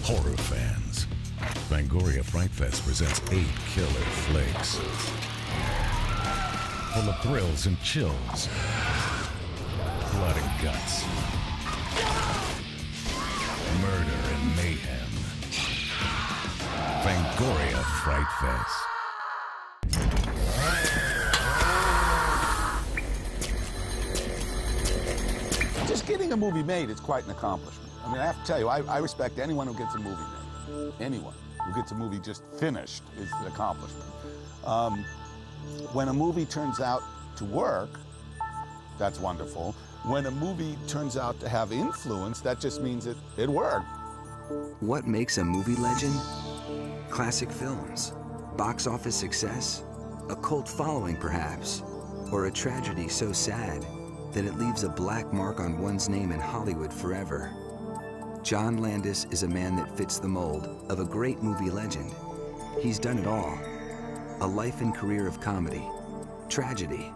horror fans, Fangoria Fright Fest presents 8 killer flicks. Full of thrills and chills, blood and guts, murder and mayhem. Fangoria Fright Fest. Just getting a movie made is quite an accomplishment. I mean, I have to tell you, I respect anyone who gets a movie made. Anyone who gets a movie just finished is an accomplishment. When a movie turns out to work, that's wonderful. When a movie turns out to have influence, that just means it worked. What makes a movie legend? Classic films, box office success, a cult following perhaps, or a tragedy so sad that it leaves a black mark on one's name in Hollywood forever. John Landis is a man that fits the mold of a great movie legend. He's done it all. A life and career of comedy, tragedy,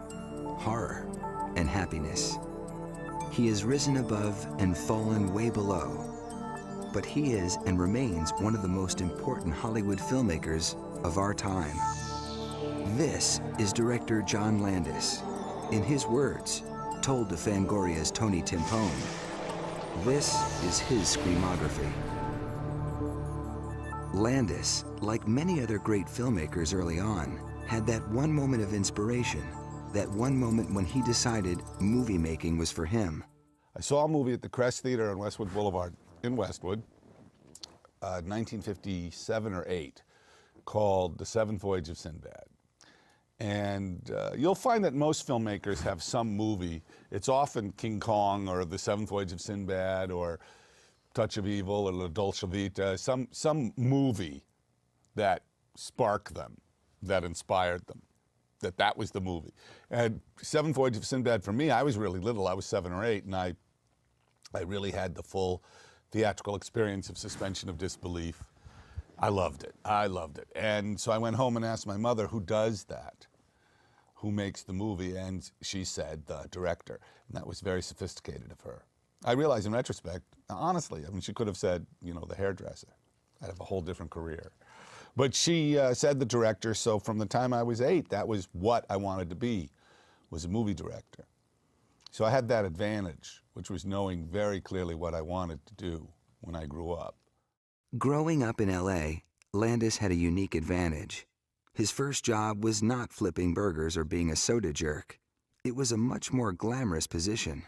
horror, and happiness. He has risen above and fallen way below. But he is and remains one of the most important Hollywood filmmakers of our time. This is director John Landis. In his words, told to Fangoria's Tony Timpone, this is his Screamography. Landis, like many other great filmmakers early on, had that one moment of inspiration, that one moment when he decided movie making was for him. I saw a movie at the Crest Theater on Westwood Boulevard in Westwood, 1957 or 8, called The Seventh Voyage of Sinbad. And you'll find that most filmmakers have some movie. It's often King Kong or The Seventh Voyage of Sinbad or Touch of Evil or La Dolce Vita, some movie that sparked them, that inspired them, that was the movie. And Seventh Voyage of Sinbad, for me, I was really little. I was 7 or 8, and I really had the full theatrical experience of suspension of disbelief. I loved it. I loved it. And so I went home and asked my mother, who does that? Who makes the movie? And she said, the director. And that was very sophisticated of her. I realize in retrospect, honestly, I mean, she could have said, you know, the hairdresser. I'd have a whole different career. But she said the director, so from the time I was 8, that was what I wanted to be, was a movie director. So I had that advantage, which was knowing very clearly what I wanted to do when I grew up. Growing up in LA, Landis had a unique advantage. His first job was not flipping burgers or being a soda jerk. It was a much more glamorous position.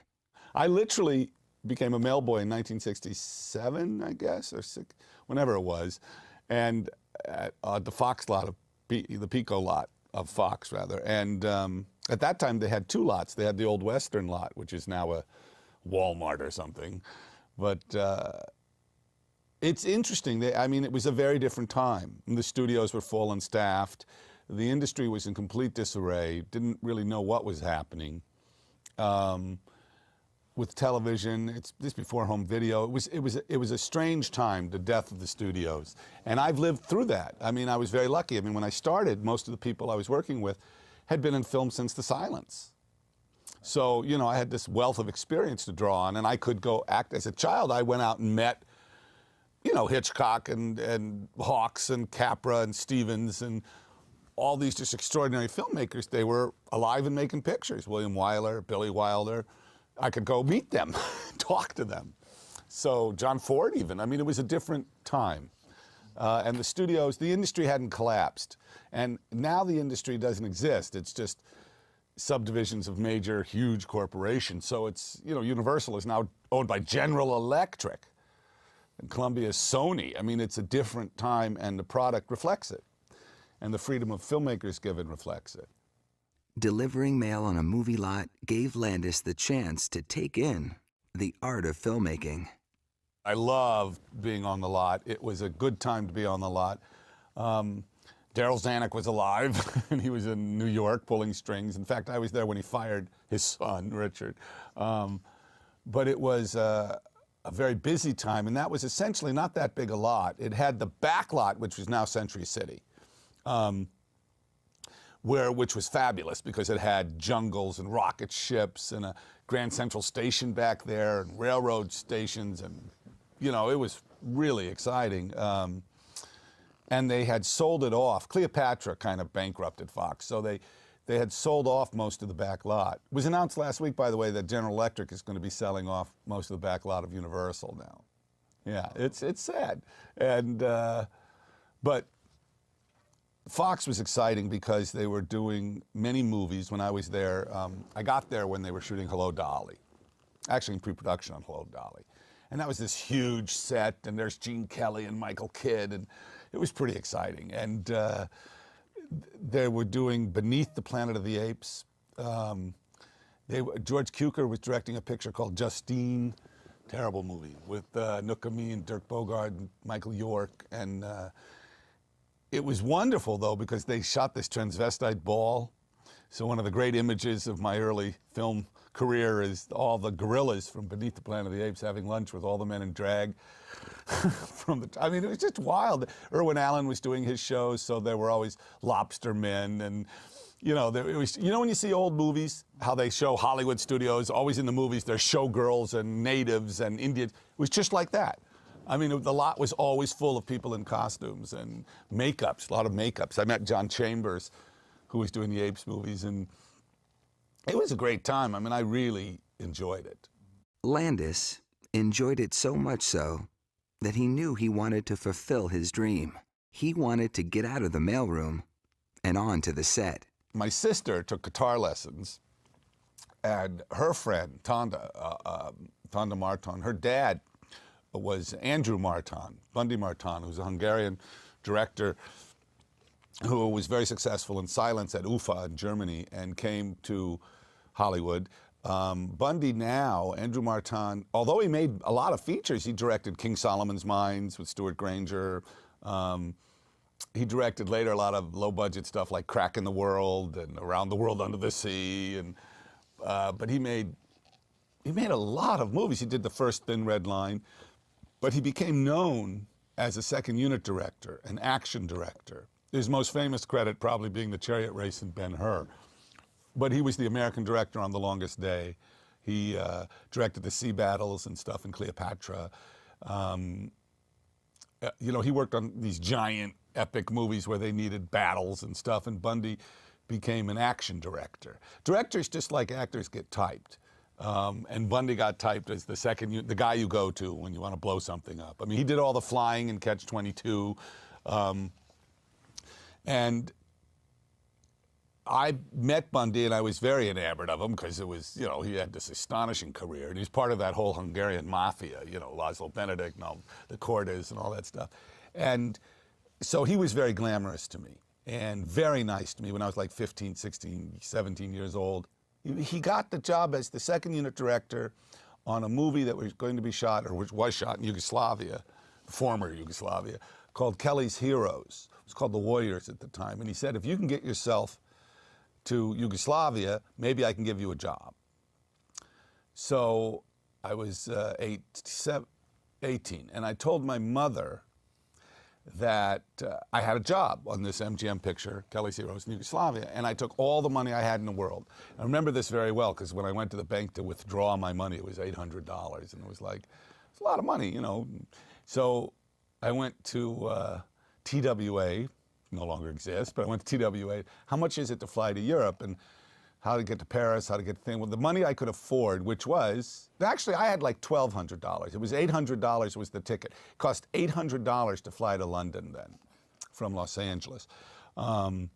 I literally became a mailboy in 1967, I guess, or whenever it was, and at the Fox lot, the Pico lot of Fox, rather. And at that time, they had 2 lots. They had the old Western lot, which is now a Walmart or something. But it's interesting. I mean, it was a very different time. The studios were full and staffed. The industry was in complete disarray. Didn't really know what was happening. With television, it's this before home video. It was a strange time, the death of the studios, and I've lived through that. I mean, I was very lucky. I mean, when I started, most of the people I was working with had been in film since the silence. So, you know, I had this wealth of experience to draw on, and I could go act. As a child, I went out and met, you know, Hitchcock and Hawks and Capra and Stevens and all these just extraordinary filmmakers. They were alive and making pictures. William Wyler, Billy Wilder. I could go meet them, talk to them. So John Ford even. I mean, it was a different time. And the studios, the industry hadn't collapsed. And now the industry doesn't exist. It's just subdivisions of major, huge corporations. So it's, you know, Universal is now owned by General Electric. And Columbia is Sony. I mean, it's a different time, and the product reflects it. And the freedom of filmmakers given reflects it. Delivering mail on a movie lot gave Landis the chance to take in the art of filmmaking. I loved being on the lot. It was a good time to be on the lot. Daryl Zanuck was alive, and he was in New York pulling strings. In fact, I was there when he fired his son, Richard. But it was a very busy time, and that was essentially not that big a lot. It had the back lot, which was now Century City. Which was fabulous because it had jungles and rocket ships and a Grand Central Station back there and railroad stations, and you know, it was really exciting. And they had sold it off. Cleopatra kind of bankrupted Fox, so they had sold off most of the back lot. It was announced last week, by the way, that General Electric is going to be selling off most of the back lot of Universal now. Yeah, it's sad. And but Fox was exciting because they were doing many movies. When I was there, I got there when they were shooting Hello, Dolly, actually in pre-production on Hello, Dolly. And that was this huge set, and there's Gene Kelly and Michael Kidd, and it was pretty exciting. And they were doing Beneath the Planet of the Apes. George Cukor was directing a picture called Justine, terrible movie, with Nookami and Dirk Bogarde and Michael York. And it was wonderful, though, because they shot this transvestite ball. So one of the great images of my early film career is all the gorillas from Beneath the Planet of the Apes having lunch with all the men in drag. I mean, it was just wild. Irwin Allen was doing his shows, so there were always lobster men, and you know, when you see old movies, how they show Hollywood studios, always in the movies, there's showgirls and natives and Indians. It was just like that. I mean, the lot was always full of people in costumes and makeups, a lot of makeups. I met John Chambers, who was doing the Apes movies, and it was a great time. I mean, I really enjoyed it. Landis enjoyed it so much so that he knew he wanted to fulfill his dream. He wanted to get out of the mailroom and on to the set. My sister took guitar lessons, and her friend, Tonda Marton, her dad was Andrew Marton, Bundy Marton, who's a Hungarian director who was very successful in silence at UFA in Germany and came to Hollywood. Bundy now, Andrew Marton, although he made a lot of features, he directed King Solomon's Mines with Stuart Granger. He directed later a lot of low-budget stuff like Crack in the World and Around the World Under the Sea. And but he made a lot of movies. He did the first Thin Red Line, but he became known as a second unit director, an action director. His most famous credit probably being the chariot race in Ben-Hur. But he was the American director on The Longest Day. He directed the sea battles and stuff in Cleopatra. You know, he worked on these giant epic movies where they needed battles and stuff, and Bundy became an action director. Directors, just like actors, get typed. And Bundy got typed as the guy you go to when you want to blow something up. I mean, he did all the flying in Catch-22. And I met Bundy, and I was very enamored of him because it was, you know, he had this astonishing career, and he's part of that whole Hungarian mafia, you know, Laszlo Benedict and all the Cordes and all that stuff. And so he was very glamorous to me and very nice to me when I was like 15, 16, 17 years old. He got the job as the second unit director on a movie that was going to be shot, or which was shot in Yugoslavia, former Yugoslavia, called Kelly's Heroes. It was called The Warriors at the time. And he said, if you can get yourself to Yugoslavia, maybe I can give you a job. So I was 18, and I told my mother that I had a job on this MGM picture, Kelly's Heroes in Yugoslavia, and I took all the money I had in the world. I remember this very well, because when I went to the bank to withdraw my money, it was $800, and it was like, it's a lot of money, you know. So I went to TWA, no longer exists, but I went to TWA. How much is it to fly to Europe, and how to get to Paris, how to get the thing? Well, the money I could afford, which was, actually I had like $1,200. It was $800 was the ticket. It cost $800 to fly to London then, from Los Angeles. That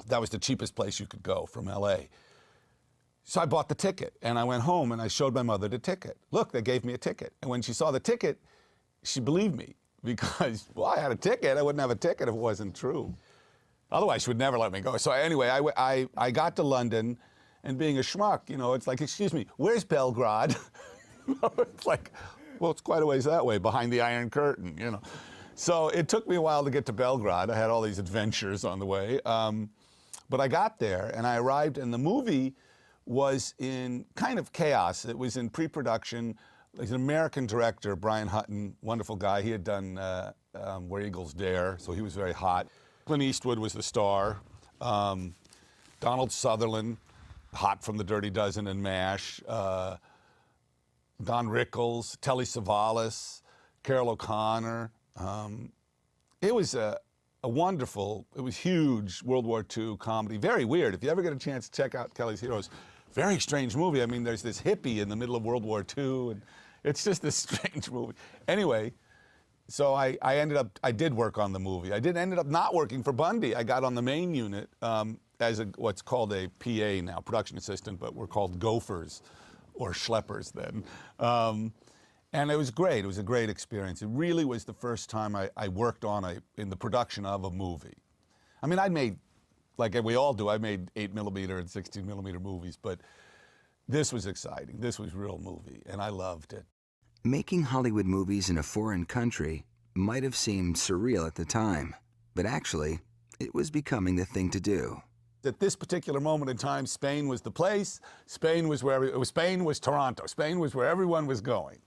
was the cheapest place you could go from LA. So I bought the ticket, and I went home, and I showed my mother the ticket. Look, they gave me a ticket. And when she saw the ticket, she believed me. Because, well, I had a ticket. I wouldn't have a ticket if it wasn't true. Otherwise, she would never let me go. So anyway, I got to London, and being a schmuck, you know, it's like, excuse me, where's Belgrade? It's like, well, it's quite a ways that way, behind the Iron Curtain, you know. So it took me a while to get to Belgrade. I had all these adventures on the way. But I got there, and I arrived, and the movie was in kind of chaos. It was in pre-production. He's an American director, Brian Hutton, wonderful guy. He had done Where Eagles Dare, so he was very hot. Clint Eastwood was the star. Donald Sutherland, hot from The Dirty Dozen and MASH. Don Rickles, Telly Savalas, Carol O'Connor. It was a wonderful, it was huge World War II comedy. Very weird. If you ever get a chance to check out Kelly's Heroes, very strange movie. I mean, there's this hippie in the middle of World War II, and it's just this strange movie. Anyway, so I did work on the movie. Ended up not working for Bundy. I got on the main unit as what's called a PA now, production assistant, but we're called gophers or schleppers then. And it was great. It was a great experience. It really was the first time I worked in the production of a movie. I mean, I made, like we all do, I made 8mm and 16mm movies, but this was exciting. This was real movie, and I loved it. Making Hollywood movies in a foreign country might have seemed surreal at the time, but actually, it was becoming the thing to do. At this particular moment in time, Spain was the place. Spain was Toronto. Spain was where everyone was going.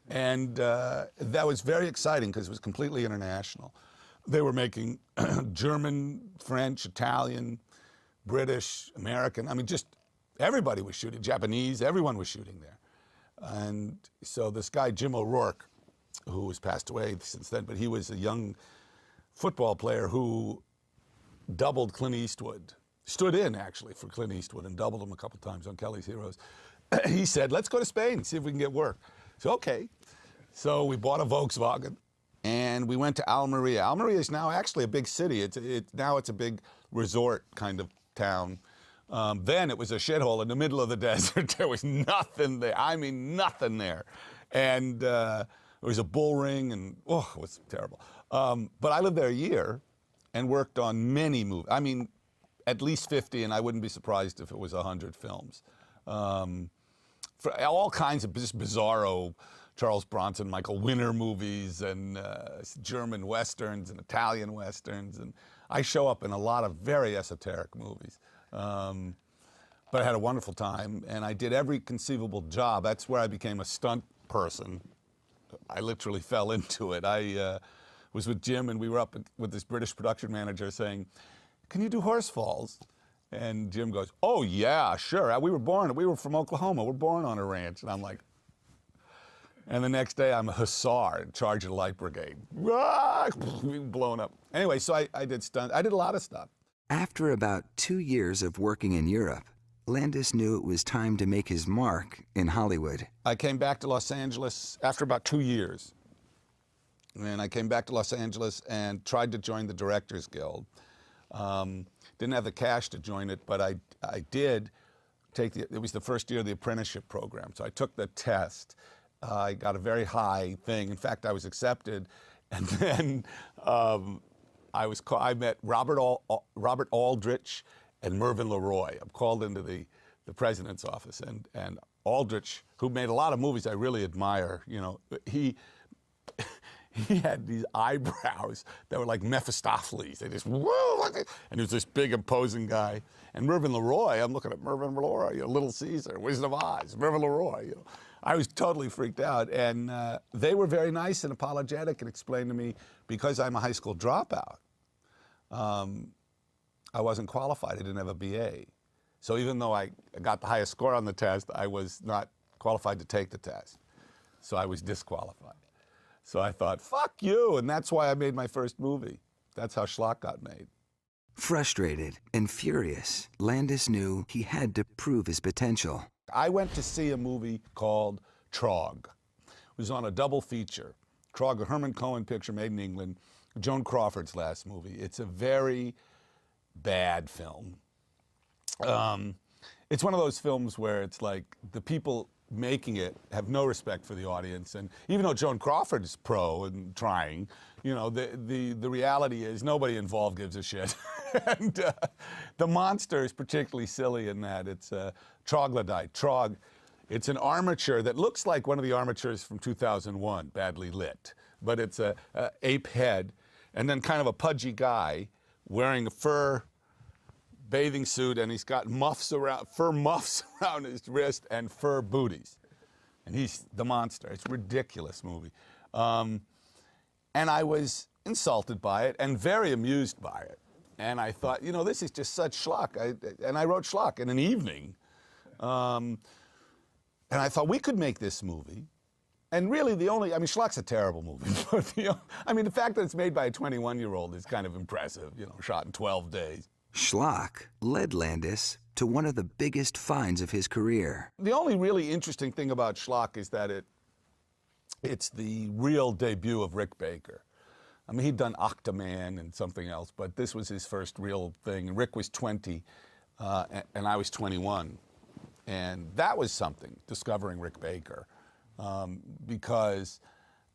And that was very exciting because it was completely international. They were making German, French, Italian, British, American. I mean, just everybody was shooting. Japanese, everyone was shooting there. And so this guy, Jim O'Rourke, who has passed away since then, but he was a young football player who doubled Clint Eastwood, stood in actually for Clint Eastwood and doubled him a couple times on Kelly's Heroes. He said, let's go to Spain, see if we can get work. So, okay. So we bought a Volkswagen and we went to Almeria. Almeria is now actually a big city. Now it's a big resort kind of town. Then it was a shithole in the middle of the desert. There was nothing there. I mean, nothing there. And there was a bull ring and, oh, it was terrible. But I lived there a year and worked on many movies. I mean, at least 50, and I wouldn't be surprised if it was 100 films. For all kinds of just bizarro Charles Bronson, Michael Winner movies, and German westerns and Italian westerns. And I show up in a lot of very esoteric movies. But I had a wonderful time, and I did every conceivable job. That's where I became a stunt person. I literally fell into it. I was with Jim, and we were up with this British production manager saying, can you do horse falls? And Jim goes, oh, yeah, sure. We were from Oklahoma. We're born on a ranch. And I'm like, and the next day I'm a hussar in charge of the light brigade. Blown up. Anyway, so I did stunts. I did a lot of stuff. After about 2 years of working in Europe, Landis knew it was time to make his mark in Hollywood. I came back to Los Angeles after about 2 years. And I came back to Los Angeles and tried to join the Directors Guild. Didn't have the cash to join it, but I did take it was the first year of the apprenticeship program. So I took the test. I got a very high thing. In fact, I was accepted. And then I met Robert Aldrich and Mervyn LeRoy. I'm called into the president's office. And Aldrich, who made a lot of movies I really admire, you know, he had these eyebrows that were like Mephistopheles. They just, whoa, and he was this big, imposing guy. And Mervyn LeRoy, I'm looking at Mervyn LeRoy, you know, Little Caesar, Wizard of Oz, Mervyn LeRoy. You know. I was totally freaked out. And they were very nice and apologetic and explained to me, because I'm a high school dropout, I wasn't qualified. I didn't have a BA. So even though I got the highest score on the test, I was not qualified to take the test. So I was disqualified. So I thought, fuck you, and that's why I made my first movie. That's how Schlock got made. Frustrated and furious, Landis knew he had to prove his potential. I went to see a movie called Trog. It was on a double feature. Trog, a Herman Cohen picture made in England, Joan Crawford's last movie. It's a very bad film. It's one of those films where it's like the people making it have no respect for the audience, and even though Joan Crawford's pro and trying, you know, the reality is nobody involved gives a shit. And the monster is particularly silly in that it's troglodyte. Trog, it's an armature that looks like one of the armatures from 2001, badly lit, but it's a ape head, and then kind of a pudgy guy wearing a fur bathing suit, and he's got fur muffs around his wrist and fur booties. And he's the monster. It's a ridiculous movie. And I was insulted by it and very amused by it. And I thought, you know, this is just such schlock. And I wrote schlock in an evening. And I thought we could make this movie And really the only, I mean, Schlock's a terrible movie. But I mean, the fact that it's made by a 21-year-old is kind of impressive, you know, shot in 12 days. Schlock led Landis to one of the biggest finds of his career. The only really interesting thing about Schlock is that it's the real debut of Rick Baker. I mean, he'd done Octoman and something else, but this was his first real thing. Rick was 20, and I was 21. And that was something, discovering Rick Baker, because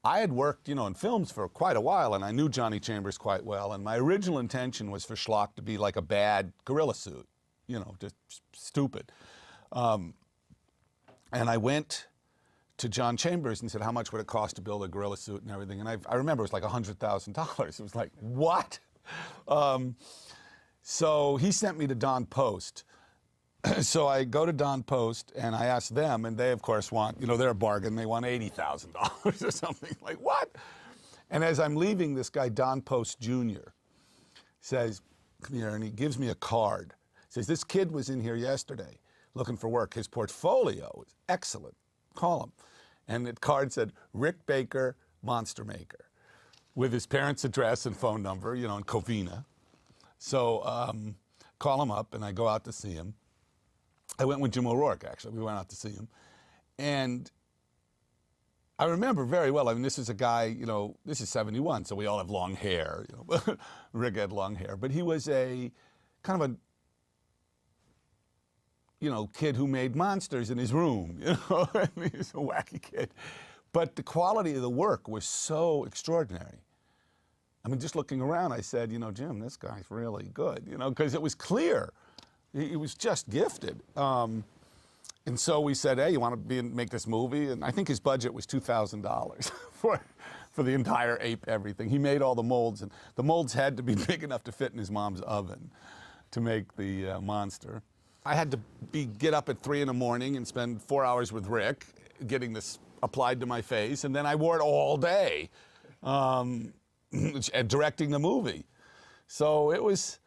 I had worked, you know, in films for quite a while, and I knew Johnny Chambers quite well, and my original intention was for Schlock to be like a bad gorilla suit, you know, just stupid. And I went to John Chambers and said, how much would it cost to build a gorilla suit and everything? And I remember it was like $100,000. It was like, what? So he sent me to Don Post. So I go to Don Post and I ask them, and they of course want, you know, they're a bargain, they want $80,000 or something. Like, what? And as I'm leaving, this guy, Don Post Jr., says, come here, and he gives me a card. He says, this kid was in here yesterday looking for work. His portfolio is excellent. Call him. And the card said, Rick Baker, Monster Maker, with his parents' address and phone number, you know, in Covina. So call him up, and I go out to see him. I went with Jim O'Rourke, actually. We went out to see him. And I remember very well, I mean, this is a guy, you know, this is 71, so we all have long hair. You know. Rick had long hair. But he was a kind of a, you know, kid who made monsters in his room. You know, I mean, he's a wacky kid. But the quality of the work was so extraordinary. I mean, just looking around, I said, you know, Jim, this guy's really good, you know, because it was clear. He was just gifted. And so we said, hey, you want to make this movie? And I think his budget was $2,000 for the entire ape everything. He made all the molds, and the molds had to be big enough to fit in his mom's oven to make the monster. I had to get up at 3 in the morning and spend 4 hours with Rick getting this applied to my face, and then I wore it all day directing the movie. So it was,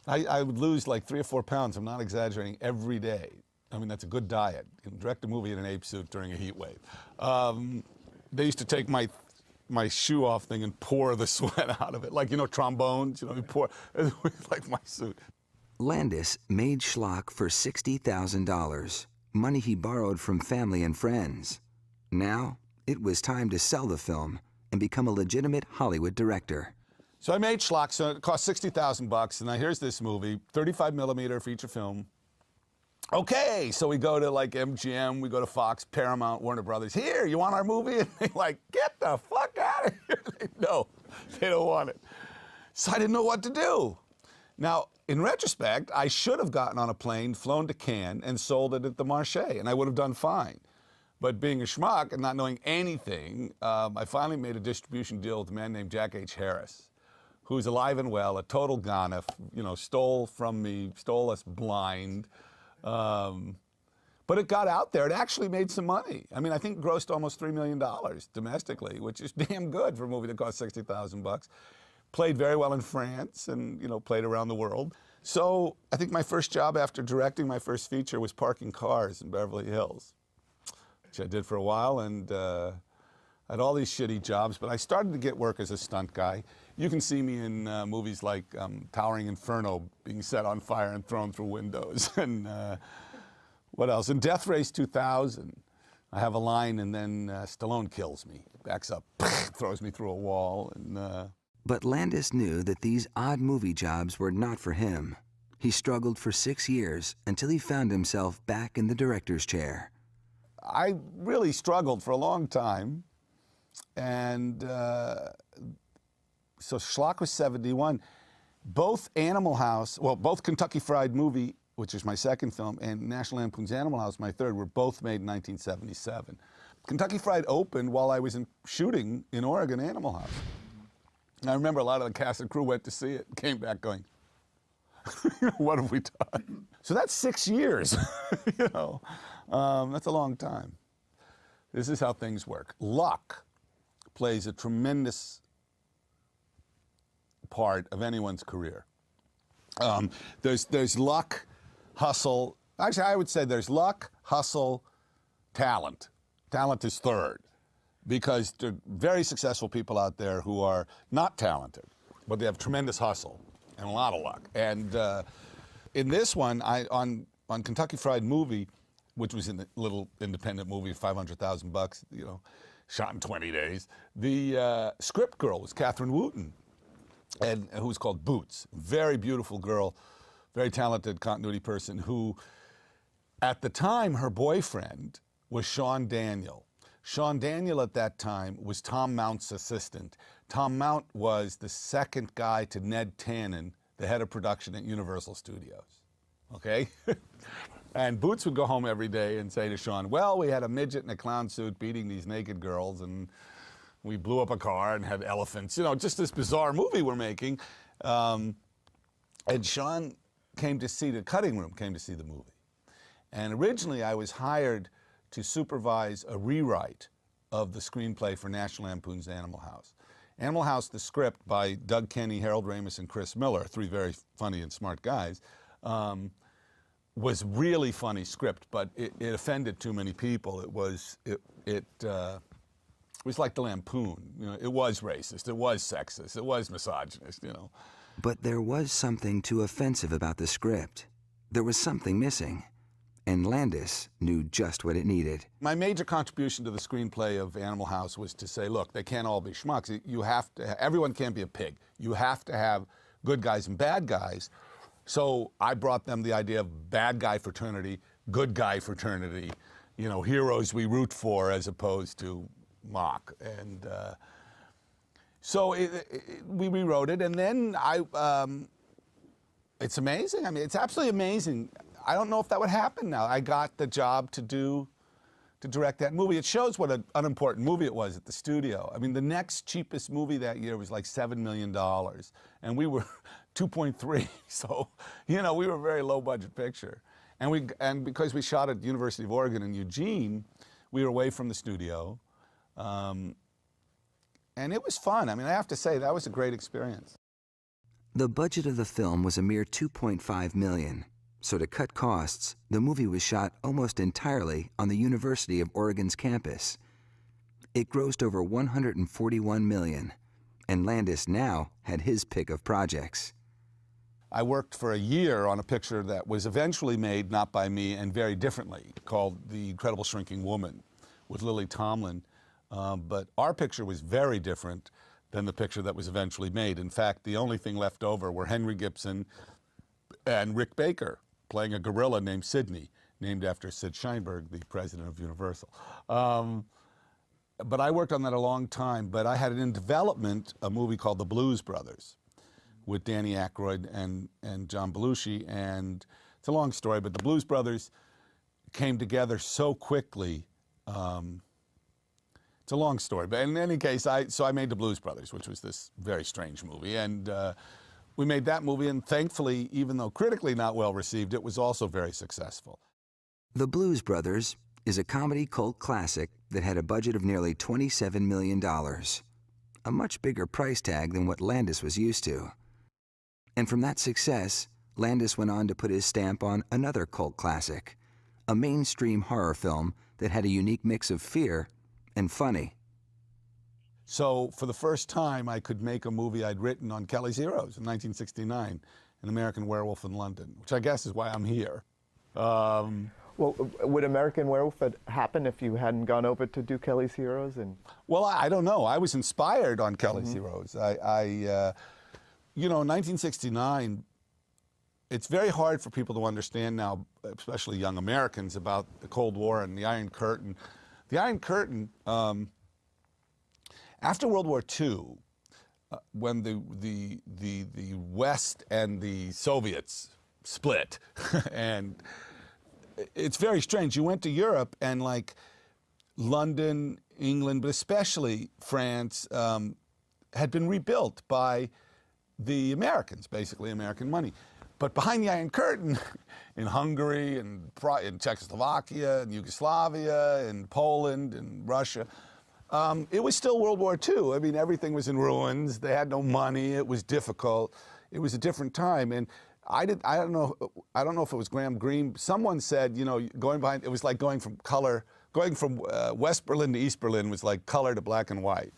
I would lose like 3 or 4 pounds, I'm not exaggerating, every day. I mean, that's a good diet. You can direct a movie in an ape suit during a heat wave. They used to take my shoe off thing and pour the sweat out of it, like, you know, trombones, you know, you pour, it was like my suit. Landis made Schlock for $60,000, money he borrowed from family and friends. Now, it was time to sell the film and become a legitimate Hollywood director. So I made Schlock, so it cost $60,000, and now here's this movie, 35mm feature film. Okay, so we go to like MGM, we go to Fox, Paramount, Warner Brothers. Here, you want our movie? And they're like, get the fuck out of here. No, they don't want it. So I didn't know what to do. Now, in retrospect, I should have gotten on a plane, flown to Cannes, and sold it at the Marché, and I would have done fine. But being a schmuck and not knowing anything, I finally made a distribution deal with a man named Jack H. Harris, who's alive and well, a total gonif, you know, stole from me, stole us blind. But it got out there. It actually made some money. I mean, I think it grossed almost $3 million domestically, which is damn good for a movie that cost $60,000. Played very well in France and, you know, played around the world. So I think my first job after directing my first feature was parking cars in Beverly Hills, which I did for a while, and I had all these shitty jobs, but I started to get work as a stunt guy. You can see me in movies like Towering Inferno, being set on fire and thrown through windows. And what else? In Death Race 2000, I have a line, and then Stallone kills me, backs up, throws me through a wall. And But Landis knew that these odd movie jobs were not for him. He struggled for 6 years until he found himself back in the director's chair. I really struggled for a long time. And so Schlock was 71. Both Animal House, well, both Kentucky Fried Movie, which is my second film, and National Lampoon's Animal House, my third, were both made in 1977. Kentucky Fried opened while I was shooting in Oregon, Animal House. And I remember a lot of the cast and crew went to see it, came back going, what have we done? So that's 6 years, you know. That's a long time. This is how things work. Luck plays a tremendous part of anyone's career. There's luck, hustle. Actually, I would say there's luck, hustle, talent. Talent is third. because there are very successful people out there who are not talented, but they have tremendous hustle and a lot of luck. And in this one, on Kentucky Fried Movie, which was a little independent movie, $500,000, you know, shot in 20 days. The script girl was Catherine Wooten, and who was called Boots. Very beautiful girl, very talented continuity person who, at the time, her boyfriend was Sean Daniel. Sean Daniel at that time was Tom Mount's assistant. Tom Mount was the second guy to Ned Tannen, the head of production at Universal Studios. Okay? And Boots would go home every day and say to Sean, well, we had a midget in a clown suit beating these naked girls, and we blew up a car and had elephants. You know, just this bizarre movie we're making. And Sean came to see, the cutting room came to see the movie. And originally I was hired to supervise a rewrite of the screenplay for National Lampoon's Animal House. Animal House, the script by Doug Kenny, Harold Ramis, and Chris Miller, three very funny and smart guys, was really funny script, but it offended too many people. It was like the Lampoon. You know, it was racist, it was sexist, it was misogynist, you know. But there was something too offensive about the script. There was something missing, and Landis knew just what it needed. My major contribution to the screenplay of Animal House was to say, look, they can't all be schmucks. You have to, everyone can't be a pig. You have to have good guys and bad guys. So I brought them the idea of bad guy fraternity, good guy fraternity, you know, heroes we root for as opposed to mock. And so we rewrote it, and then it's amazing. I mean, it's absolutely amazing. I don't know if that would happen now. I got the job to direct that movie. It shows what an unimportant movie it was at the studio. I mean, the next cheapest movie that year was like $7 million, and we were 2.3. So, you know, we were a very low budget picture. And because we shot at the University of Oregon in Eugene, we were away from the studio. And it was fun. I mean, I have to say, that was a great experience. The budget of the film was a mere $2.5 million. So to cut costs, the movie was shot almost entirely on the University of Oregon's campus. It grossed over $141 million, and Landis now had his pick of projects. I worked for a year on a picture that was eventually made, not by me, and very differently, called The Incredible Shrinking Woman, with Lily Tomlin. But our picture was very different than the picture that was eventually made. In fact, the only thing left over were Henry Gibson and Rick Baker, playing a gorilla named Sidney, named after Sid Sheinberg, the president of Universal. But I worked on that a long time, but I had in development a movie called The Blues Brothers with Danny Aykroyd and John Belushi, and it's a long story, but The Blues Brothers came together so quickly. It's a long story, but in any case, so I made The Blues Brothers, which was this very strange movie, and we made that movie, and thankfully, even though critically not well received, it was also very successful. The Blues Brothers is a comedy cult classic that had a budget of nearly $27 million, a much bigger price tag than what Landis was used to. And from that success, Landis went on to put his stamp on another cult classic, a mainstream horror film that had a unique mix of fear and funny. So for the first time, I could make a movie I'd written on Kelly's Heroes in 1969, An American Werewolf in London, which I guess is why I'm here. Well, would American Werewolf have happened if you hadn't gone over to do Kelly's Heroes? Well, I don't know. I was inspired on Kelly's Heroes. You know, in 1969, it's very hard for people to understand now, especially young Americans, about the Cold War and the Iron Curtain. The Iron Curtain, after World War II, when the West and the Soviets split, and it's very strange. You went to Europe, and like London, England, but especially France, had been rebuilt by the Americans, basically American money. But behind the Iron Curtain, in Hungary, and in Czechoslovakia, and Yugoslavia, and Poland, and Russia, it was still World War II. I mean, everything was in ruins. They had no money. It was difficult. It was a different time. And I don't know if it was Graham Greene. Someone said, you know, going behind, it was like going from color going from West Berlin to East Berlin was like color to black and white.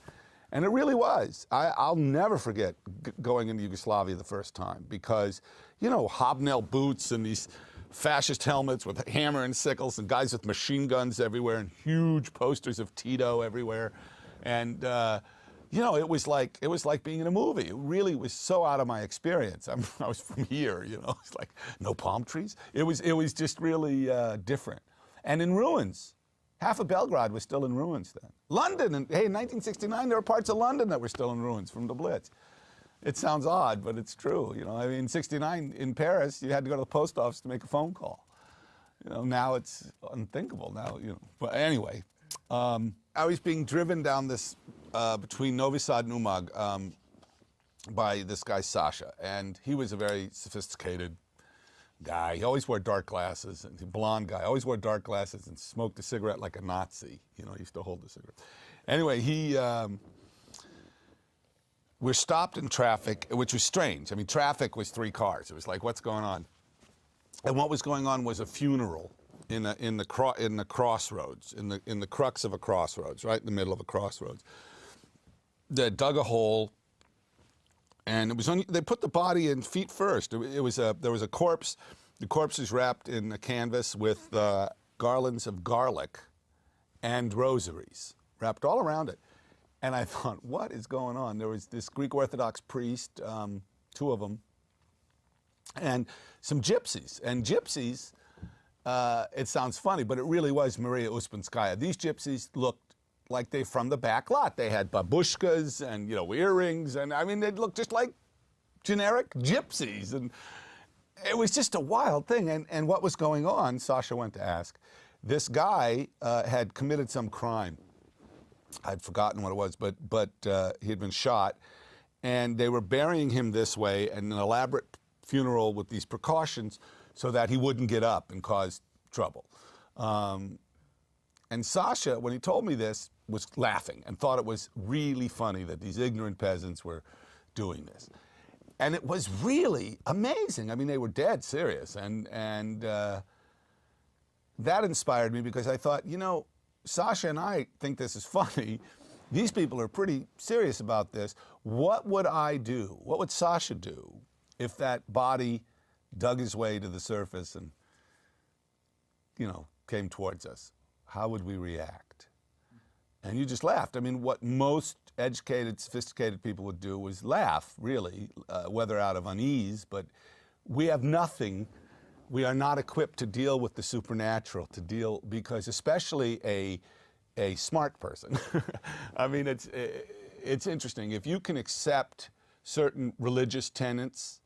And it really was. I'll never forget going into Yugoslavia the first time because, you know, hobnail boots and these fascist helmets with hammer and sickles and guys with machine guns everywhere and huge posters of Tito everywhere. And, you know, it was like being in a movie. It really was so out of my experience. I was from here, you know. It's like no palm trees. It was just really different. And in ruins. Half of Belgrade was still in ruins then. London, and hey, in 1969, there were parts of London that were still in ruins from the Blitz. It sounds odd, but it's true. You know, I mean, in '69 in Paris, you had to go to the post office to make a phone call. You know, now it's unthinkable. Now, you know. But anyway, I was being driven down this between Novi Sad and Umag by this guy Sasha, and he was a very sophisticated guy. He always wore dark glasses, and a blonde guy, always wore dark glasses and smoked a cigarette like a Nazi. You know, he used to hold the cigarette. Anyway, we're stopped in traffic, which was strange. I mean, traffic was 3 cars. It was like, what's going on? And what was going on was a funeral in the crossroads, in the crux of a crossroads, right in the middle of a crossroads. They dug a hole. And it was they put the body in feet first. There was a corpse. The corpse was wrapped in a canvas with garlands of garlic and rosaries wrapped all around it. And I thought, what is going on? There was this Greek Orthodox priest, 2 of them, and some gypsies. And gypsies, it sounds funny, but it really was Maria Uspenskaya. These gypsies looked like they from the back lot. They had babushkas and, you know, earrings, and I mean, they looked just like generic gypsies. And it was just a wild thing. And what was going on, Sasha went to ask, this guy had committed some crime. I'd forgotten what it was, but he had been shot, and they were burying him this way in an elaborate funeral with these precautions so that he wouldn't get up and cause trouble. And Sasha, when he told me this, was laughing and thought it was really funny that these ignorant peasants were doing this. And it was really amazing. I mean, they were dead serious. And that inspired me because I thought, you know, Sasha and I think this is funny. These people are pretty serious about this. What would I do? What would Sasha do if that body dug his way to the surface and, you know, came towards us? How would we react? And you just laughed. I mean, what most educated, sophisticated people would do was laugh, really, whether out of unease, but we have nothing. We are not equipped to deal with the supernatural, because especially a smart person. I mean, it's interesting. If you can accept certain religious tenets,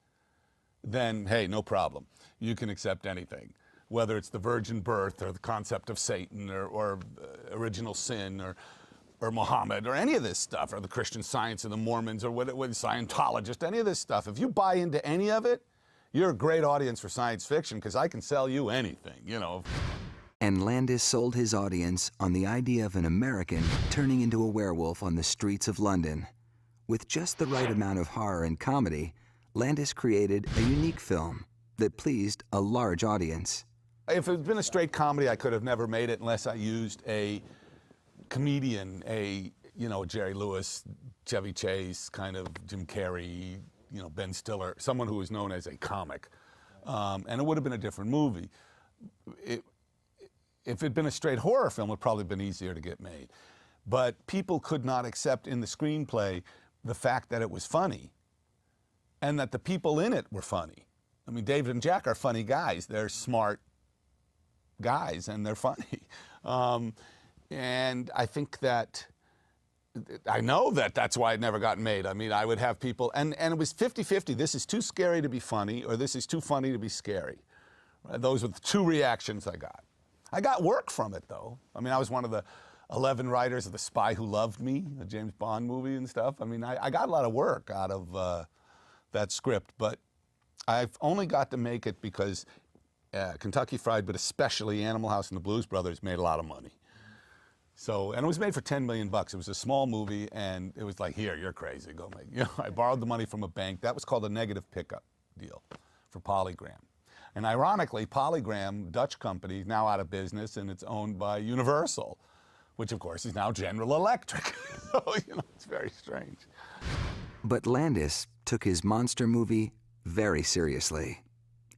then, hey, no problem. You can accept anything, whether it's the virgin birth or the concept of Satan or original sin or Muhammad or any of this stuff, or the Christian Science or the Mormons or what Scientologists, any of this stuff. If you buy into any of it, you're a great audience for science fiction because I can sell you anything, you know. And Landis sold his audience on the idea of an American turning into a werewolf on the streets of London. With just the right amount of horror and comedy, Landis created a unique film that pleased a large audience. If it had been a straight comedy, I could have never made it unless I used a comedian, you know, Jerry Lewis, Chevy Chase, kind of Jim Carrey, you know, Ben Stiller, someone who was known as a comic. And it would have been a different movie. If it had been a straight horror film, it would probably have been easier to get made. But people could not accept in the screenplay the fact that it was funny and that the people in it were funny. I mean, David and Jack are funny guys. They're smart guys, and they're funny. And I think that, I know that that's why it never got made. I mean, I would have people, and it was 50-50. This is too scary to be funny, or this is too funny to be scary. Those were the 2 reactions I got. I got work from it, though. I mean, I was one of the 11 writers of The Spy Who Loved Me, the James Bond movie and stuff. I mean, I got a lot of work out of that script, but I've only got to make it because Kentucky Fried, but especially Animal House and the Blues Brothers, made a lot of money. So, and it was made for $10 million. It was a small movie, and it was like, here, you're crazy, go make. You know, I borrowed the money from a bank. That was called a negative pickup deal for Polygram. And ironically, Polygram, Dutch company, now out of business, and it's owned by Universal, which of course is now General Electric. So, you know, it's very strange. But Landis took his monster movie very seriously.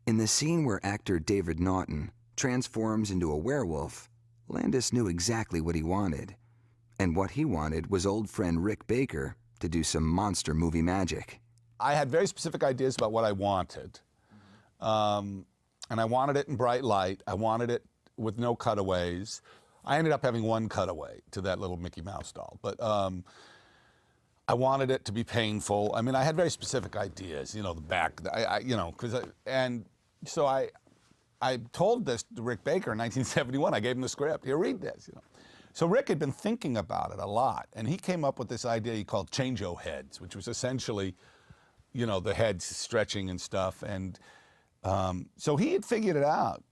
In the scene where actor David Naughton transforms into a werewolf, Landis knew exactly what he wanted. And what he wanted was old friend Rick Baker to do some monster movie magic. I had very specific ideas about what I wanted. And I wanted it in bright light. I wanted it with no cutaways. I ended up having one cutaway to that little Mickey Mouse doll. But I wanted it to be painful. I mean, I had very specific ideas, you know, the back, you know, and so I told this to Rick Baker in 1971. I gave him the script. Here, read this, you know. So Rick had been thinking about it a lot, and he came up with this idea he called change-o heads, which was essentially, you know, the heads stretching and stuff. And so he had figured it out,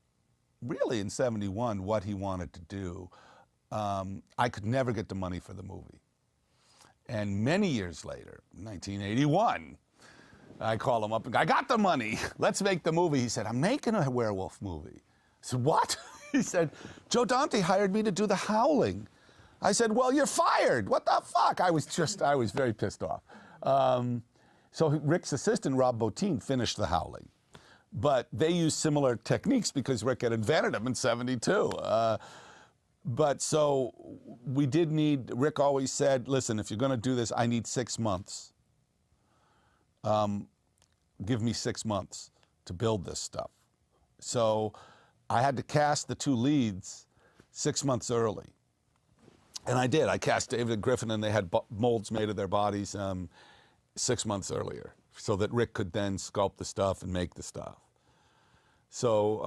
really in 71, what he wanted to do. I could never get the money for the movie. And many years later, 1981, I call him up and go, I got the money. Let's make the movie. He said, I'm making a werewolf movie. I said, what? He said, Joe Dante hired me to do The Howling. I said, well, you're fired. What the fuck? I was very pissed off. So Rick's assistant, Rob Bottin, finished The Howling. But they used similar techniques because Rick had invented them in 72. But so we did need, Rick always said, listen, if you're going to do this, I need 6 months. Give me 6 months to build this stuff. So I had to cast the 2 leads 6 months early. And I did. I cast David and Griffin, and they had molds made of their bodies 6 months earlier, so that Rick could then sculpt the stuff and make the stuff. So,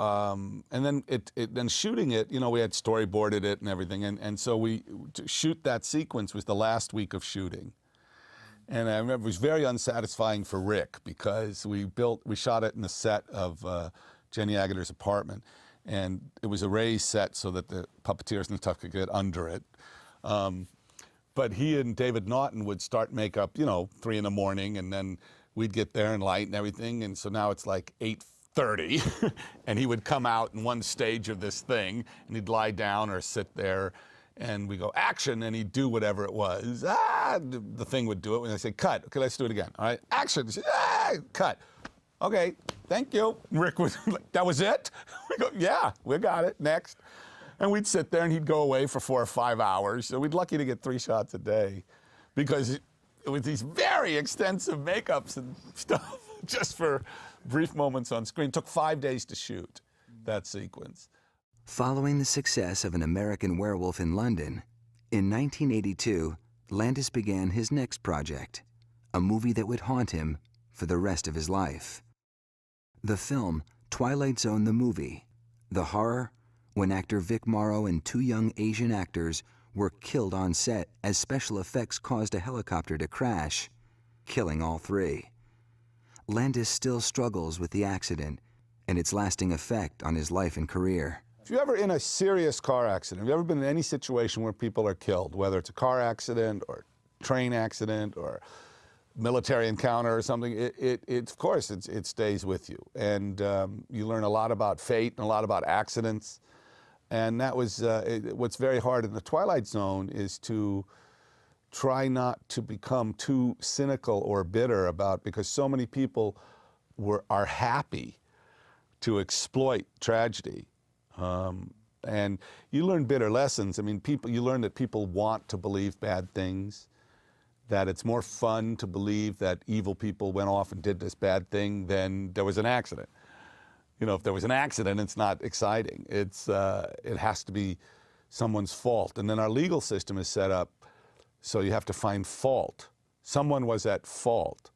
and then then shooting it, you know, we had storyboarded it and everything, and so to shoot that sequence was the last week of shooting. And I remember it was very unsatisfying for Rick because we shot it in the set of Jenny Aguilar's apartment, and it was a raised set so that the puppeteers and stuff could get under it. But he and David Naughton would start makeup, you know, 3 in the morning, and then we'd get there and light and everything, and so now it's like 8:30, and he would come out in one stage of this thing, and he'd lie down or sit there, and we go, action, and he'd do whatever it was. The thing would do it, and I say, cut. Okay, let's do it again. All right, action. He said, cut. Okay, thank you. Rick was like, that was it? We go, yeah, we got it, next. And we'd sit there, and he'd go away for 4 or 5 hours. So we'd lucky to get 3 shots a day because it was these very extensive makeups and stuff just for brief moments on screen. It took 5 days to shoot that sequence. Following the success of An American Werewolf in London, in 1982, Landis began his next project, a movie that would haunt him for the rest of his life. The film, Twilight Zone the Movie. The horror, when actor Vic Morrow and 2 young Asian actors were killed on set as special effects caused a helicopter to crash, killing all 3. Landis still struggles with the accident and its lasting effect on his life and career. If you're ever in a serious car accident, if you've ever been in any situation where people are killed, whether it's a car accident or train accident or military encounter or something, of course, it stays with you. And you learn a lot about fate and a lot about accidents. And that was, what's very hard in the Twilight Zone is to try not to become too cynical or bitter about, because so many people are happy to exploit tragedy. And you learn bitter lessons. I mean, you learn that people want to believe bad things, that it's more fun to believe that evil people went off and did this bad thing than there was an accident. You know, if there was an accident, it's not exciting. It has to be someone's fault. And then our legal system is set up so you have to find fault. Someone was at fault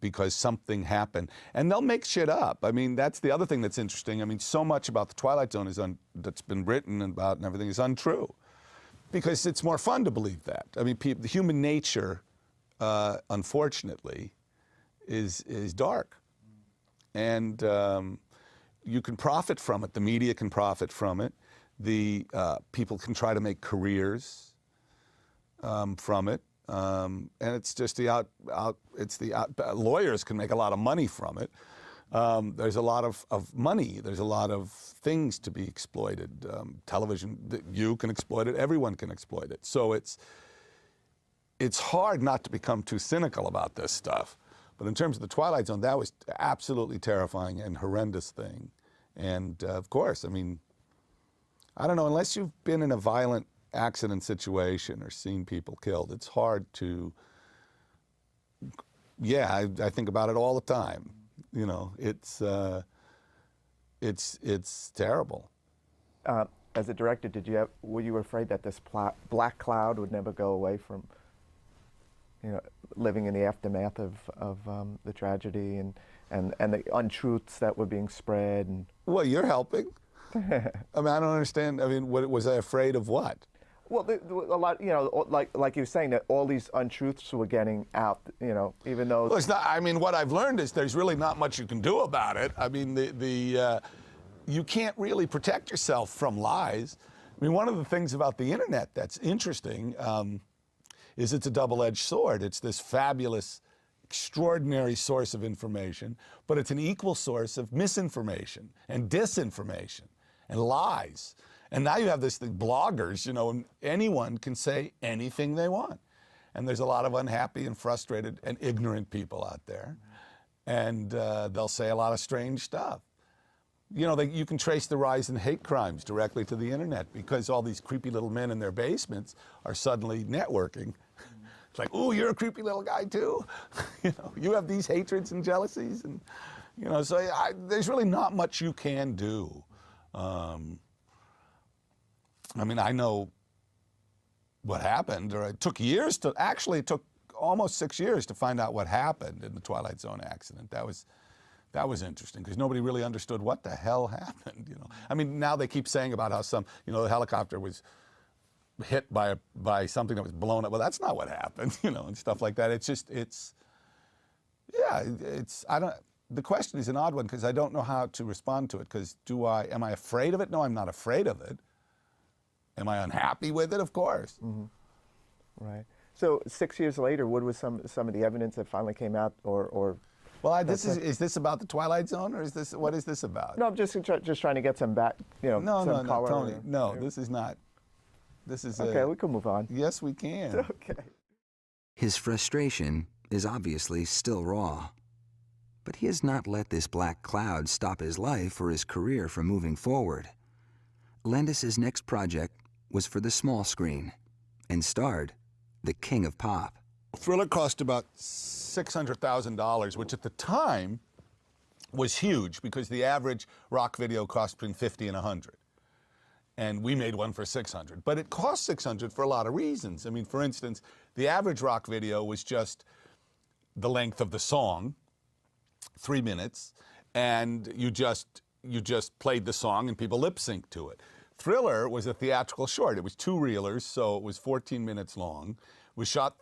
because something happened. And they'll make shit up. I mean, that's the other thing that's interesting. I mean, so much about the Twilight Zone that's been written about and everything is untrue. Because it's more fun to believe that. I mean, the human nature, unfortunately, is dark. And you can profit from it. The media can profit from it. The people can try to make careers from it. And it's just lawyers can make a lot of money from it. There's a lot of money. There's a lot of things to be exploited. Television, you can exploit it. Everyone can exploit it. So it's hard not to become too cynical about this stuff. But in terms of the Twilight Zone, that was absolutely terrifying and horrendous thing. And of course, I mean, I don't know, unless you've been in a violent accident situation or seen people killed, it's hard to, yeah, I think about it all the time. You know, it's terrible. As a director, were you afraid that this black cloud would never go away from, you know, living in the aftermath of the tragedy and the untruths that were being spread? And well, you're helping. I mean, I don't understand. I mean, was I afraid of what? Well, a lot, you know, like you were saying, that all these untruths were getting out, you know, even though... Well, it's not, I mean, what I've learned is there's really not much you can do about it. I mean, you can't really protect yourself from lies. I mean, one of the things about the internet that's interesting is it's a double-edged sword. It's this fabulous, extraordinary source of information, but it's an equal source of misinformation and disinformation and lies. And now you have this thing, bloggers, you know, and anyone can say anything they want. And there's a lot of unhappy and frustrated and ignorant people out there. And they'll say a lot of strange stuff. You know, you can trace the rise in hate crimes directly to the internet because all these creepy little men in their basements are suddenly networking. It's like, ooh, you're a creepy little guy too? You know, you have these hatreds and jealousies. And, you know, so there's really not much you can do. I mean, I know what happened, or it took years to, actually it took almost 6 years to find out what happened in the Twilight Zone accident. That was interesting because nobody really understood what the hell happened, you know. I mean, now they keep saying about how you know, the helicopter was hit by something that was blown up. Well, that's not what happened, you know, and stuff like that. It's just, the question is an odd one because I don't know how to respond to it because am I afraid of it? No, I'm not afraid of it. Am I unhappy with it? Of course. Mm-hmm. Right. So 6 years later, what was some of the evidence that finally came out, or? Well, is this about the Twilight Zone, or what is this about? No, I'm just trying to get some back, you know, no, color. Tony. No, this is not. This is okay. We can move on. Yes, we can. Okay. His frustration is obviously still raw, but he has not let this black cloud stop his life or his career from moving forward. Landis's next project was for the small screen and starred the king of pop. Thriller cost about $600,000, which at the time was huge because the average rock video cost between $50 and $100. And we made one for $600. But it cost $600 for a lot of reasons. I mean, for instance, the average rock video was just the length of the song, 3 minutes, and you just played the song and people lip synced to it. Thriller was a theatrical short. It was 2 reelers, so it was 14 minutes long. It was shot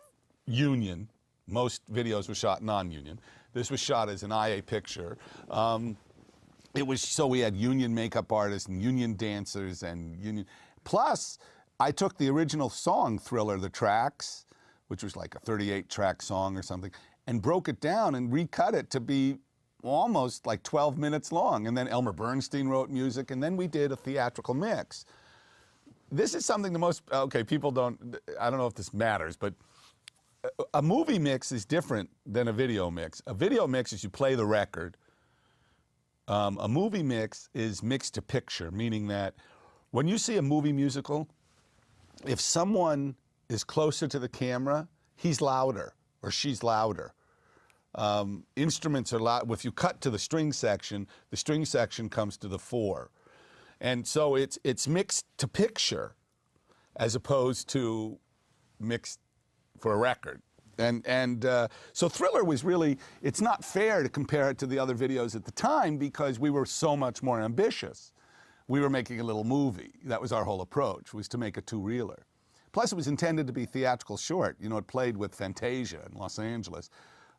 union. Most videos were shot non-union. This was shot as an IA picture. So we had union makeup artists and union dancers and union. Plus, I took the original song, Thriller, the tracks, which was like a 38-track song or something, and broke it down and recut it to be almost like 12 minutes long. And then Elmer Bernstein wrote music, and then we did a theatrical mix. This is something people don't, I don't know if this matters, but a movie mix is different than a video mix. A video mix is you play the record. A movie mix is mixed to picture, meaning that when you see a movie musical, if someone is closer to the camera, he's louder or she's louder. Instruments are loud. If you cut to the string section comes to the fore. And so it's mixed to picture as opposed to mixed for a record. So Thriller was really, it's not fair to compare it to the other videos at the time because we were so much more ambitious. We were making a little movie. That was our whole approach, was to make a 2-reeler. Plus it was intended to be theatrical short. You know, it played with Fantasia in Los Angeles.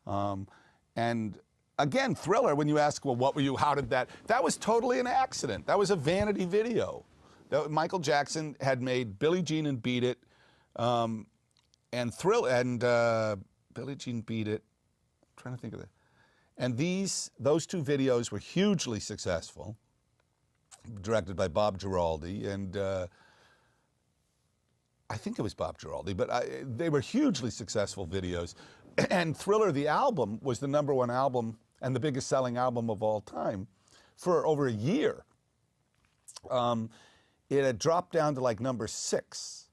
And again, Thriller, when you ask, well, how did that was totally an accident. That was a vanity video. Michael Jackson had made Billie Jean and Beat It, and Billie Jean Beat It, I'm trying to think of that. And those two videos were hugely successful, directed by Bob Giraldi, and I think it was Bob Giraldi, but they were hugely successful videos. And Thriller, the album, was the #1 album and the biggest selling album of all time for over a year. It had dropped down to like #6.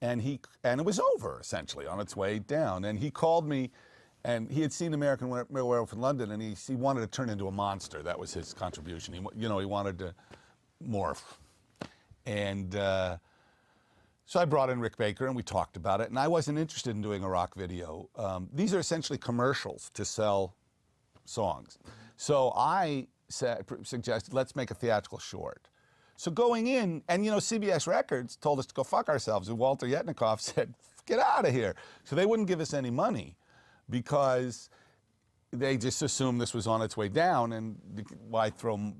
And it was over, essentially, on its way down. And he called me, and he had seen American Werewolf in London, and he wanted to turn into a monster. That was his contribution. He wanted to morph. And so I brought in Rick Baker, and we talked about it. And I wasn't interested in doing a rock video. These are essentially commercials to sell songs. So I suggested, let's make a theatrical short. So going in, and CBS Records told us to go fuck ourselves, and Walter Yetnikoff said, get out of here. So they wouldn't give us any money because they just assumed this was on its way down, and why throw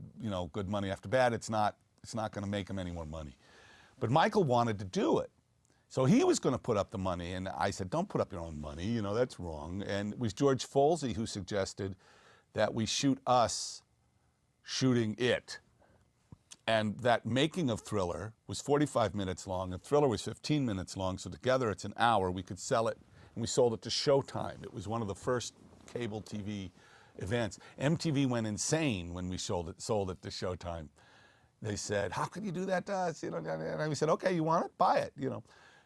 good money after bad? It's not going to make them any more money. But Michael wanted to do it. So he was going to put up the money, and I said, don't put up your own money, that's wrong. And it was George Folsey who suggested that we shoot us shooting it. And that making of Thriller was 45 minutes long, and Thriller was 15 minutes long, so together it's an hour. We could sell it, and we sold it to Showtime. It was one of the first cable TV events. MTV went insane when we sold it to Showtime. They said, how could you do that to us? And we said, okay, you want it? Buy it,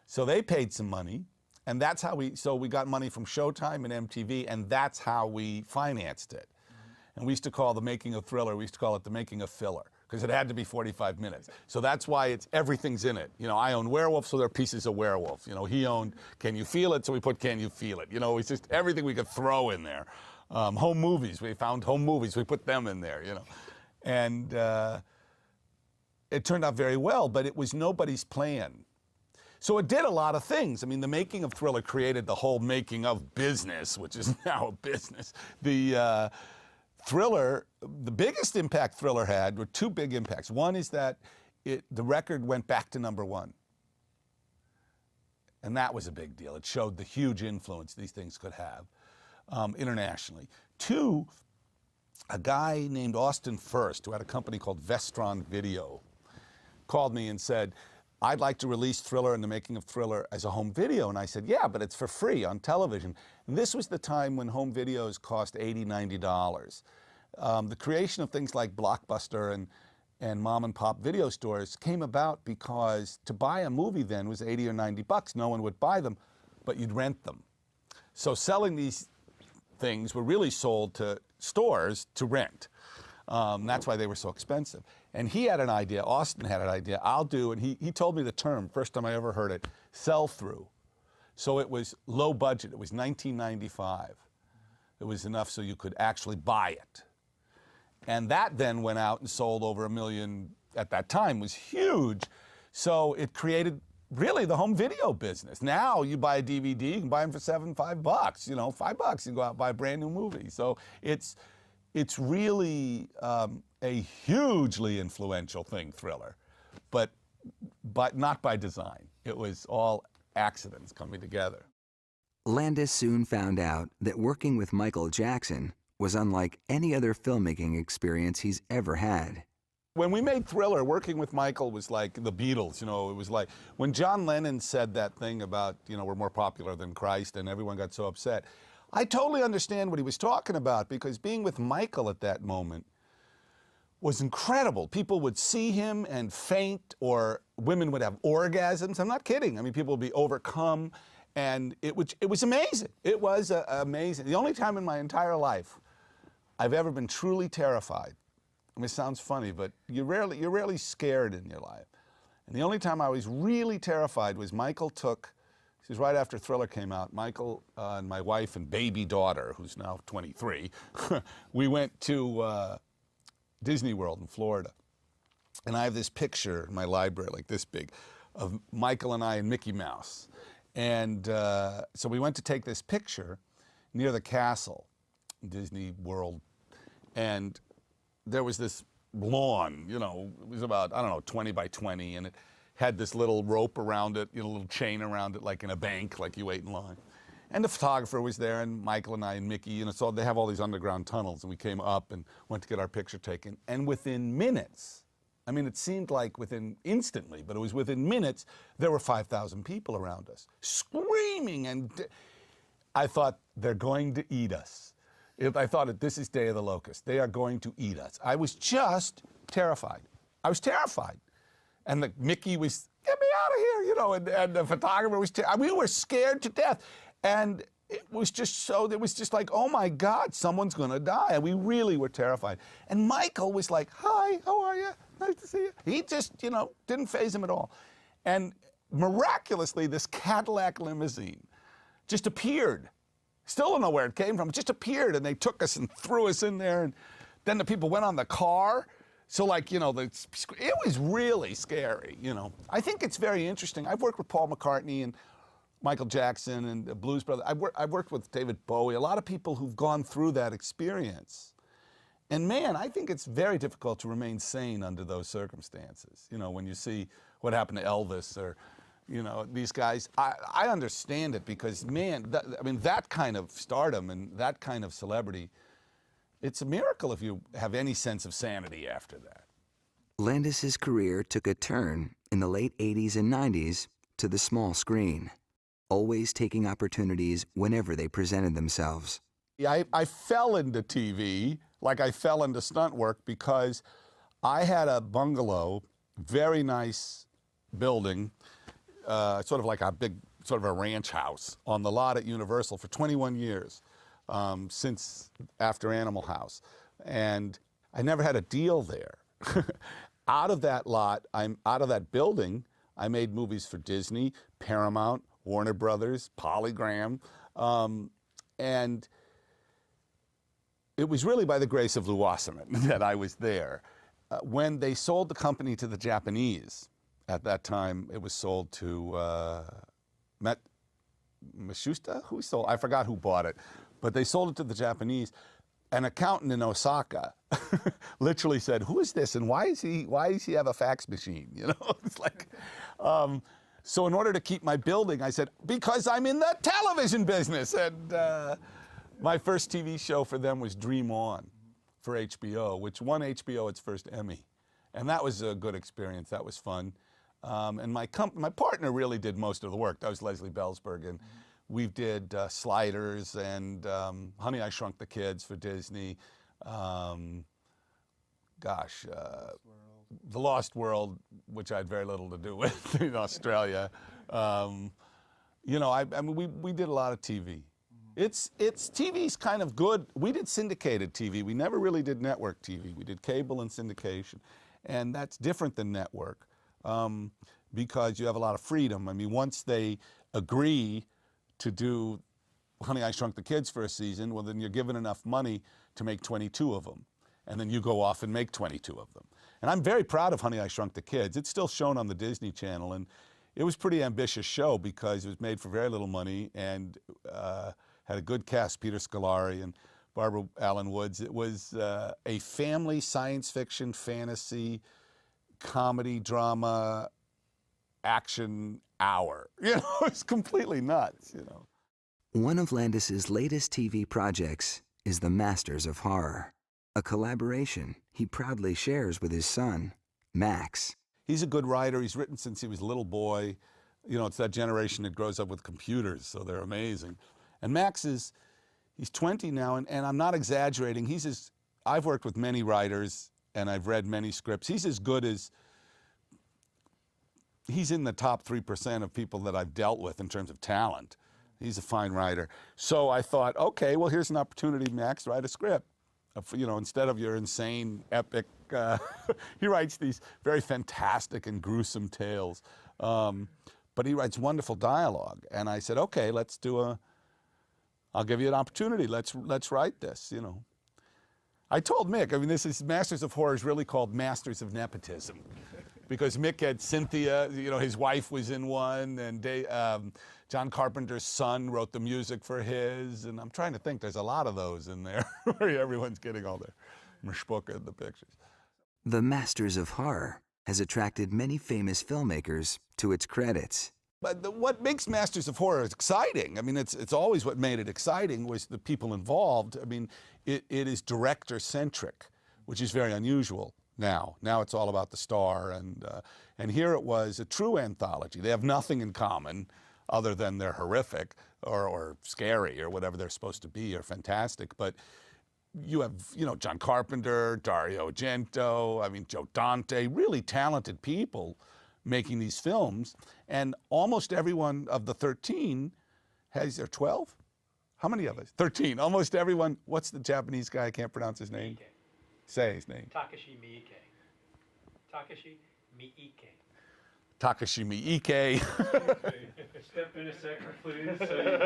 So they paid some money, and that's how we got money from Showtime and MTV, and that's how we financed it. And we used to call the making of Thriller, we used to call it the making of filler, because it had to be 45 minutes. So that's why everything's in it. I own Werewolf, so there are pieces of Werewolf. He owned Can You Feel It, so we put Can You Feel It. It's just everything we could throw in there. Home movies, we found home movies, we put them in there, And it turned out very well, but it was nobody's plan. So it did a lot of things. I mean, the making of Thriller created the whole making of business, which is now a business. The Thriller, the biggest impact Thriller had were two big impacts. One is that the record went back to #1. And that was a big deal. It showed the huge influence these things could have internationally. Two, a guy named Austin First, who had a company called Vestron Video, called me and said, I'd like to release Thriller and the making of Thriller as a home video. And I said, yeah, but it's for free on television. And this was the time when home videos cost $80, $90. The creation of things like Blockbuster and mom and pop video stores came about because to buy a movie then was 80 or 90 bucks. No one would buy them, but you'd rent them. So selling these things were really sold to stores to rent. That's why they were so expensive. And he had an idea, Austin had an idea, I'll do, and he told me the term, first time I ever heard it, sell-through. So it was low budget, it was $19.95. It was enough so you could actually buy it. And that then went out and sold over 1 million, at that time was huge. So it created really the home video business. Now you buy a DVD, you can buy them for $5 bucks, $5 bucks, you can go out and buy a brand new movie. So it's really a hugely influential thing, Thriller, but not by design. It was all accidents coming together. Landis soon found out that working with Michael Jackson was unlike any other filmmaking experience he's ever had. When we made Thriller, working with Michael was like the Beatles, it was like when John Lennon said that thing about, we're more popular than Christ, and everyone got so upset. I totally understand what he was talking about, because being with Michael at that moment was incredible. People would see him and faint, or women would have orgasms. I'm not kidding. I mean, people would be overcome, and it was amazing. It was amazing. The only time in my entire life I've ever been truly terrified. I mean, it sounds funny, but you're rarely scared in your life. And the only time I was really terrified was this was right after Thriller came out. Michael and my wife and baby daughter, who's now 23, we went to Disney World in Florida. And I have this picture in my library, like this big, of Michael and I and Mickey Mouse. And so we went to take this picture near the castle, Disney World. And there was this lawn, it was about, 20 by 20, and it had this little rope around it, a little chain around it, like in a bank, like you wait in line. And the photographer was there, and Michael and I and Mickey, you know, so they have all these underground tunnels, and we came up and went to get our picture taken. And within minutes, I mean, it seemed like instantly, but it was within minutes, there were 5,000 people around us, screaming, and I thought, they're going to eat us. I thought, this is Day of the Locust. They are going to eat us. I was just terrified. I was terrified. And Mickey was, get me out of here, you know, and the photographer was, we were scared to death. And it was just like, oh my God, someone's gonna die. And we really were terrified. And Michael was like, hi, how are you? Nice to see you. He just, you know, didn't faze him at all. And miraculously, this Cadillac limousine just appeared. Still don't know where it came from. It just appeared, and they took us and threw us in there. And then the people went on the car. So, like, you know, it was really scary, you know. I think it's very interesting. I've worked with Paul McCartney and Michael Jackson and the Blues Brothers. I've worked with David Bowie, a lot of people who've gone through that experience. And man, I think it's very difficult to remain sane under those circumstances. You know, when you see what happened to Elvis or, you know, these guys, I understand it because, man, I mean, that kind of stardom and that kind of celebrity, it's a miracle if you have any sense of sanity after that. Landis's career took a turn in the late 80s and 90s to the small screen, always taking opportunities whenever they presented themselves. Yeah, I fell into TV like I fell into stunt work because I had a bungalow, very nice building, sort of like a big, sort of a ranch house on the lot at Universal for 21 years, since after Animal House. And I never had a deal there. Out of that lot, out of that building, I made movies for Disney, Paramount, Warner Brothers, Polygram, and it was really by the grace of Lou Wasserman that I was there. When they sold the company to the Japanese, at that time it was sold to Matsushita? Who sold? I forgot who bought it, but they sold it to the Japanese. An accountant in Osaka literally said, "Who is this, and why does he have a fax machine?" You know, it's like. So in order to keep my building, I said, because I'm in the television business. And my first TV show for them was Dream On for HBO, which won HBO its first Emmy. And that was a good experience. That was fun. And my partner really did most of the work. That was Leslie Bellsberg. And we did Sliders and Honey, I Shrunk the Kids for Disney. The Lost World, which I had very little to do with in Australia. You know, I mean, we did a lot of TV. TV's kind of good. We did syndicated TV. We never really did network TV. We did cable and syndication. And that's different than network because you have a lot of freedom. I mean, once they agree to do Honey, I Shrunk the Kids for a season, well, then you're given enough money to make 22 of them. And then you go off and make 22 of them. And I'm very proud of Honey, I Shrunk the Kids. It's still shown on the Disney Channel, and it was a pretty ambitious show because it was made for very little money and had a good cast, Peter Scolari and Barbara Allen Woods. It was a family science fiction, fantasy, comedy, drama, action hour. You know, it's completely nuts, you know. One of Landis's latest TV projects is The Masters of Horror, a collaboration he proudly shares with his son, Max. He's a good writer. He's written since he was a little boy. You know, it's that generation that grows up with computers, so they're amazing. And Max he's 20 now, and I'm not exaggerating. I've worked with many writers, and I've read many scripts. He's as good as, he's in the top 3% of people that I've dealt with in terms of talent. He's a fine writer. So I thought, okay, well, here's an opportunity, Max, to write a script. You know, instead of your insane, epic, he writes these very fantastic and gruesome tales. But he writes wonderful dialogue. And I said, okay, I'll give you an opportunity. Let's write this, you know. I told Mick, I mean, Masters of Horror is really called Masters of Nepotism. Because Mick had Cynthia, you know, his wife was in one, and John Carpenter's son wrote the music for his, and I'm trying to think, there's a lot of those in there where everyone's getting all their mishpucha in the pictures. The Masters of Horror has attracted many famous filmmakers to its credits. But what makes Masters of Horror exciting, I mean, it's always what made it exciting was the people involved. I mean, it is director-centric, which is very unusual now. Now it's all about the star, and here it was a true anthology. They have nothing in common other than they're horrific or scary or whatever they're supposed to be or fantastic. But you have, you know, John Carpenter, Dario Argento, I mean, Joe Dante, really talented people making these films, and almost everyone of the 13 has, there 12? How many of us? 13. Almost everyone. What's the Japanese guy? I can't pronounce his name. Miike. Say his name. Takashi Miike. Takashi Miike. Takashi Miike. Step in a second, please. So you please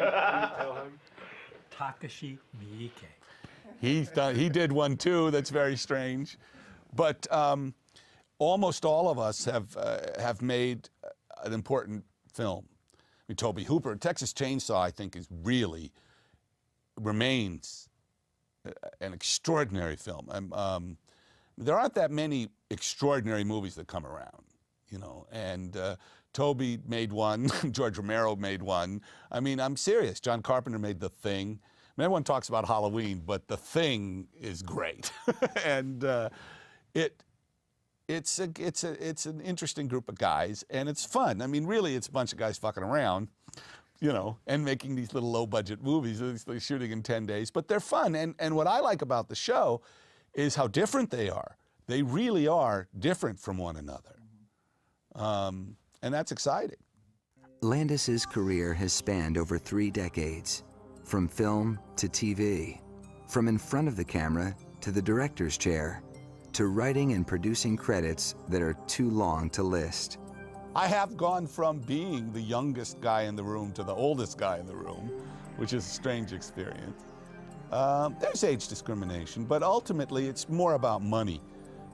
tell him. Takashi Miike. He did one too. That's very strange, but almost all of us have made an important film. I mean, Tobe Hooper, Texas Chainsaw, I think, remains an extraordinary film. There aren't that many extraordinary movies that come around, you know. And Tobe made one. George Romero made one. I mean, I'm serious. John Carpenter made The Thing. I mean, everyone talks about Halloween, but The Thing is great, and it's an interesting group of guys, and it's fun. I mean, really, it's a bunch of guys fucking around, you know, and making these little low-budget movies. They're shooting in 10 days, but they're fun. And what I like about the show is how different they are. They really are different from one another, and that's exciting. Landis's career has spanned over 3 decades, from film to TV, from in front of the camera to the director's chair, to writing and producing credits that are too long to list. I have gone from being the youngest guy in the room to the oldest guy in the room, which is a strange experience. There's age discrimination, but ultimately it's more about money.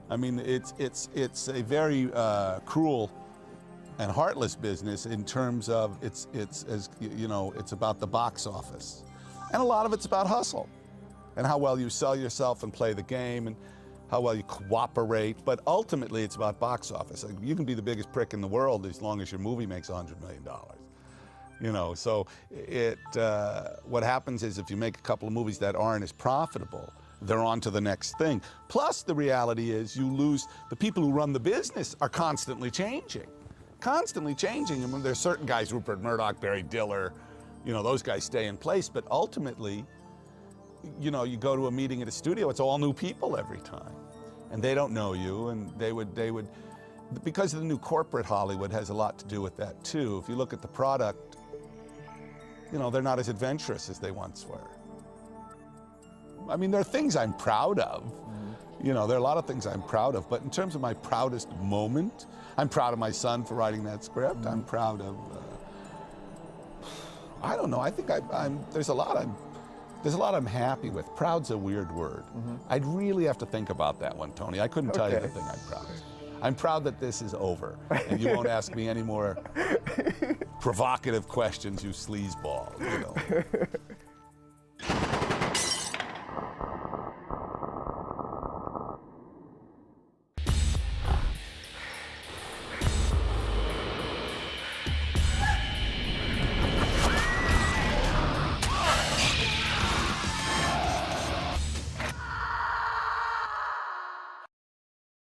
I mean, it's a very cruel and heartless business in terms of it's as you know, it's about the box office, and a lot of it's about hustle and how well you sell yourself and play the game and how well you cooperate, but ultimately it's about box office. Like, you can be the biggest prick in the world as long as your movie makes $100 million. You know, so what happens is if you make a couple of movies that aren't as profitable, they're on to the next thing. Plus, the reality is you lose, the people who run the business are constantly changing. Constantly changing. I mean, there's certain guys, Rupert Murdoch, Barry Diller, you know, those guys stay in place, but ultimately, you know, you go to a meeting at a studio, it's all new people every time. And they don't know you, and they would, because of the new corporate Hollywood has a lot to do with that too. If you look at the product, you know, they're not as adventurous as they once were. I mean, there are things I'm proud of. You know, there are a lot of things I'm proud of, but in terms of my proudest moment, I'm proud of my son for writing that script. I'm proud of, I don't know, I think there's a lot I'm happy with. Proud's a weird word. I'd really have to think about that one, Tony. I couldn't tell you the thing I'm proud of. I'm proud that this is over, and you won't ask me any more provocative questions, you sleazeball, you know.